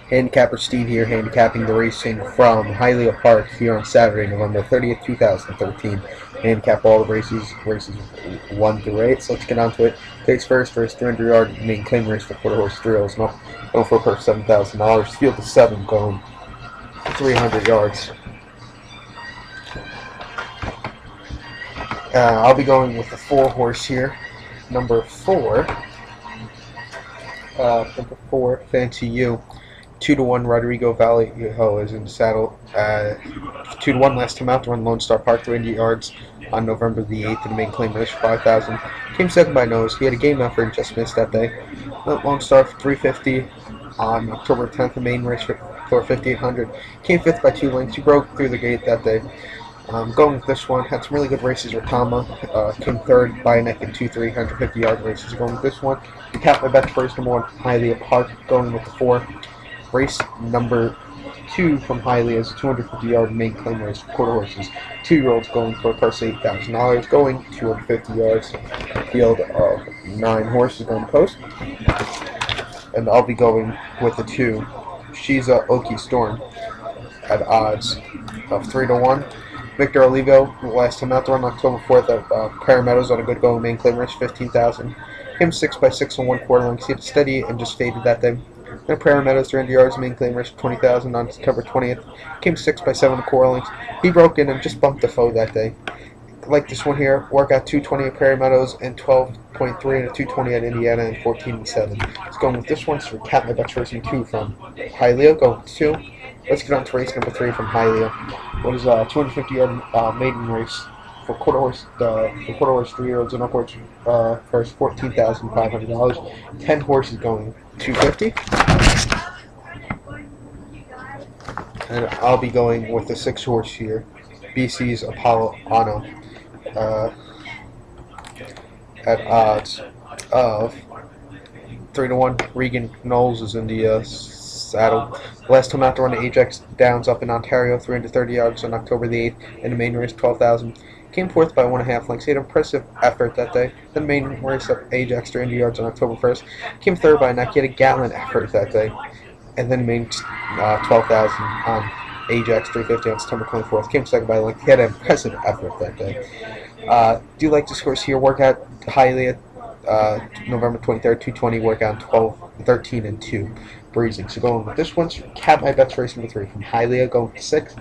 Handicapper Steve here, handicapping the racing from Hialeah Park here on Saturday, November 30th, 2013. Handicap all the races 1 through 8. So let's get on to it. Today's first race, 300-yard main claim race for quarter horse thrills. No, going for a purse $7,000. Field of 7 going 300 yards. I'll be going with the 4 horse here. Number 4, Fancy You. 2-1 Rodrigo Vallejo is in the saddle. 2-1 last time out to run Lone Star Park 300 yards on November the 8th in the main claim race for 5,000. Came second by nose. He had a game effort and just missed that day. Lone Star for 350 on October 10th, the main race for 5,800. Came fifth by 2 lengths. He broke through the gate that day. Going with this one, had some really good races with Tama. Came third by a neck in 2 350-yard races. Going with this one, we capped my bets first. Number 1, Hialeah Park. Going with the 4. Race number 2 from Hialeah is a 250-yard main claim race for quarter horses. 2-year-olds going for a purse $8,000. Going 250 yards. Field of 9 horses going to post. And I'll be going with the 2. She's a Oki Storm at odds of 3-1. Victor Olivo, last time out there on October 4th at Prairie Meadows on a good going main claim race, 15,000. Him 6 by 6 and 1/4 lengths. He had steady and just faded that day. Then Prairie Meadows 300 yards main claim race, 20,000 on September 20th. Came 6 by 7 1/4 lengths. He broke in and just bumped the foe that day. Like this one here, workout 220 at Prairie Meadows and 12.3 and a 220 at Indiana and 14 and 7. It's going with this one, so we cap my bets racing 2 from Hialeah. Going with 2. Let's get on to race number 3 from Hialeah. What is a 250-yard maiden race for quarter horse 3-year-olds and upwards. First $14,500. 10 horses going 250. And I'll be going with the 6 horse here, BC's Apollo Ano, at odds of 3-1. Regan Knowles is in the saddle. Last time out to run the Ajax Downs up in Ontario, 330 yards on October the 8th in the main race, 12,000. Came fourth by 1.5 lengths. He had an impressive effort that day. The main race at Ajax 300 yards on October 1st. Came third by a neck. He had a gallant effort that day. And then main 12,000 on Ajax 350 on September 24th. Came second by a length. He had an impressive effort that day. Do you like this horse here? Workout Hialeah November 23rd, 220. Workout 12, 13 and 2. Breezing. So going with this one, cap my bets race number 3 from Hialeah. Going with 6.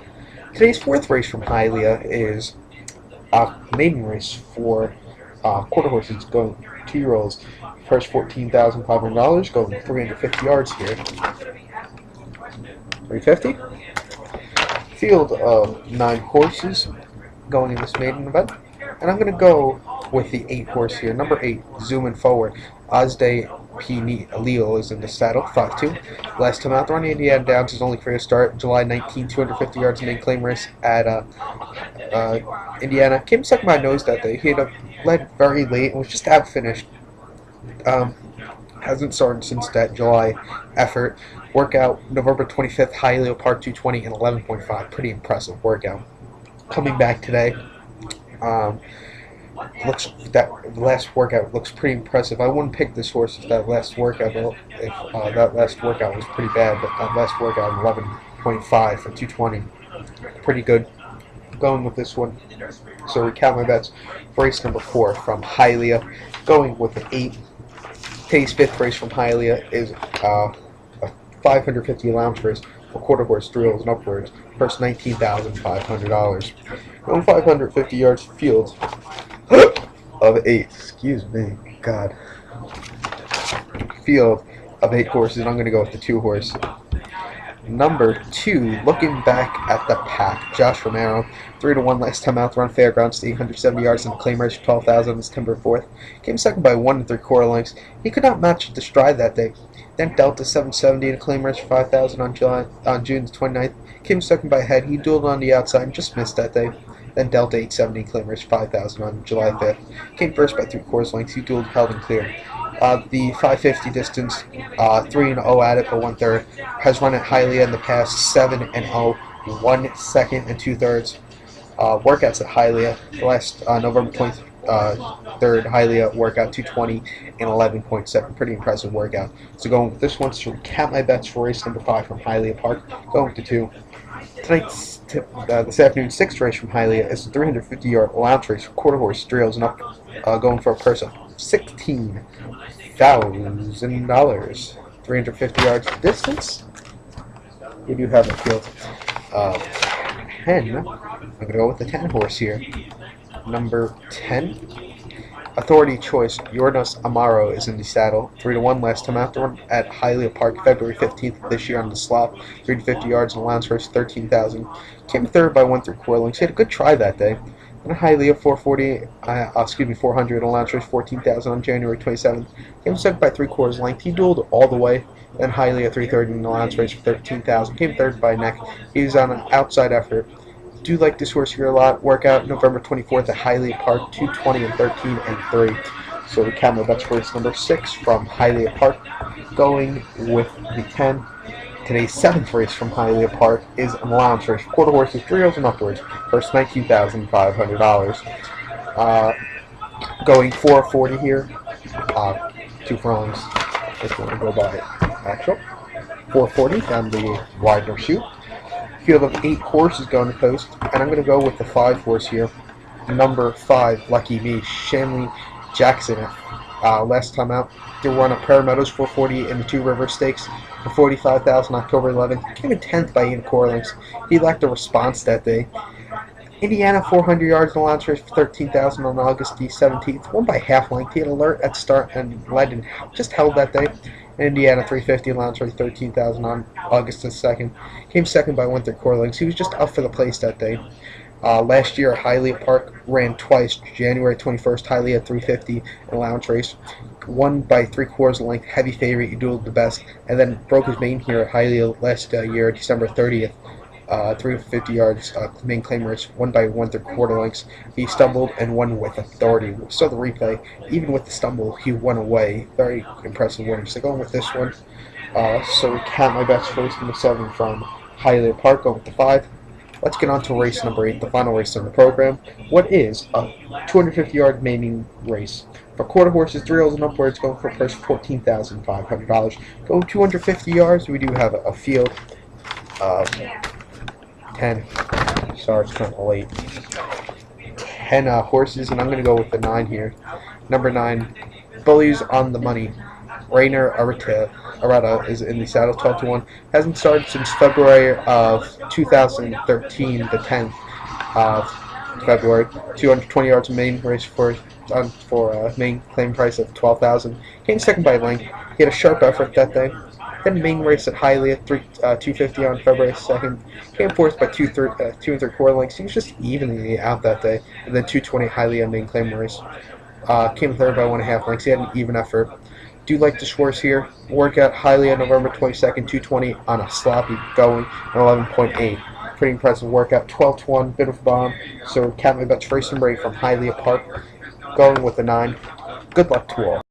Today's 4th race from Hialeah is maiden race for quarter horses going 2-year-olds. First $14,500. Going 350 yards here. 350. Field of 9 horses going in this maiden event. And I'm going to go with the 8 horse here. Number 8, zooming forward. Ozday P. Leal is in the saddle, 5-2. Last time out there on the Indiana Downs is only for a start. July 19, 250 yards main claim race at Indiana. Came second by nose that day. He had led very late and was just outfinished. Hasn't started since that July effort. Workout November 25th, Hialeah Park 220 and 11.5. Pretty impressive workout. Coming back today. The last workout looks pretty impressive. I wouldn't pick this horse if that last workout was pretty bad, but that last workout 11.5 for 220, pretty good. Going with this one, so we count my bets. Race number 4 from Hialeah, going with the 8. Today's 5th race from Hialeah is a 550 allowance race for quarter horse thrills and upwards. First $19,500. Going 550 yards field of 8. Excuse me, God. Field of 8 horses. And I'm going to go with the 2 horse. Number 2, looking back at the pack, Josh Romero, 3-1 last time out there on Fairgrounds, 870 yards in the claim race, 12,000 on September 4th. Came second by 1 3/4 lengths. He could not match the stride that day. Then Delta 770 in a claim race for 5,000 on June 29th. Came second by a head. He dueled on the outside and just missed that day. Then Delta 870 claim race 5,000 on July 5th. Came first by 3/4 lengths. He dueled, held and cleared. The 550 distance, 3-0 at it, but 1/3. Has run at Hialeah in the past 7-0, 1 second and 2/3. Workouts at Hialeah. The last November third Hialeah workout, 220 and 11.7. Pretty impressive workout. So going with this one to recap my bets for race number 5 from Hialeah Park. Going to 2. This afternoon's sixth race from Hialeah is a 350-yard allowance race for quarter horse drills and up, going for a purse of $16,000. 350 yards distance. We do have a field of 10. I'm going to go with the 10 horse here. Number 10, Authority Choice, Yornos Amaro is in the saddle. 3-1 last time out the run at Hialeah Park, February 15th this year on the slop. 350 yards and allowance race, 13,000. Came third by 1 3/4 lengths. He had a good try that day. And Hialeah 400 allowance race, 14,000 on January 27th. Came second by 3/4 length. He dueled all the way. Then Hialeah 330 in the allowance race for 13,000. Came third by neck. He was on an outside effort. Do like this horse here a lot. Workout November 24th at Hialeah Park, 220 and 13 and 3. So the camera bets for race number 6 from Hialeah Park. Going with the 10. Today's 7th race from Hialeah Park is an allowance race. Quarter horses, 3 years and upwards. First $19,500. Going 440 here. 2 furlongs. If you want to go by actual. 440 down the Widener chute. Field of 8 horses going to post, and I'm going to go with the 5 horse here. Number 5, Lucky Me, Shanley Jackson. Last time out, they won at Prairie Meadows 440 in the Two River Stakes for 45,000 October 11th. Came in 10th by 8 quarter lengths. He lacked a response that day. Indiana 400 yards in the allowance race for 13,000 on August the 17th. Won by half length. He had alert at start and led and just held that day. Indiana 350 allowance race, 13,000 on August the 2nd. Came second by 1 3/4 lengths. He was just up for the place that day. Last year, Hialeah Park ran twice. January 21st, Hialeah 350 allowance race. Won by 3/4 length. Heavy favorite. He dueled the best. And then broke his main here at Hialeah last year, December 30th. 350 yards, main claim race, won by 1 3/4 lengths. He stumbled and won with authority. We saw the replay. Even with the stumble, he won away. Very impressive winner. So going with this one. So we count my bets for race number 7 from Hialeah Park. Go with the 5. Let's get on to race number 8, the final race in the program. What is a 250-yard maiden race? For quarter horses, 3 years and upwards, going for a purse of $14,500. Going 250 yards, we do have a field of 10. Sorry, it's kind of late. 10 horses, and I'm going to go with the 9 here. Number 9, Bullies on the Money. Rainer Arata is in the saddle, 12-1. Hasn't started since February of 2013, the 10th of February. 220 yards of main race for main claim price of 12,000. Came second by length. He had a sharp effort that day. Then main race at Hialeah, 250 on February 2nd. Came fourth by 2 3/4 lengths. He was just evenly out that day. And then 220 Hialeah main claim race. Came third by 1.5 lengths. He had an even effort. Do like this horse here. Workout Hialeah November 22nd, 220 on a sloppy going, an 11.8. Pretty impressive workout. 12-1, bit of a bomb. So count my bets for race number 8 from Hialeah Park. Going with the 9. Good luck to all.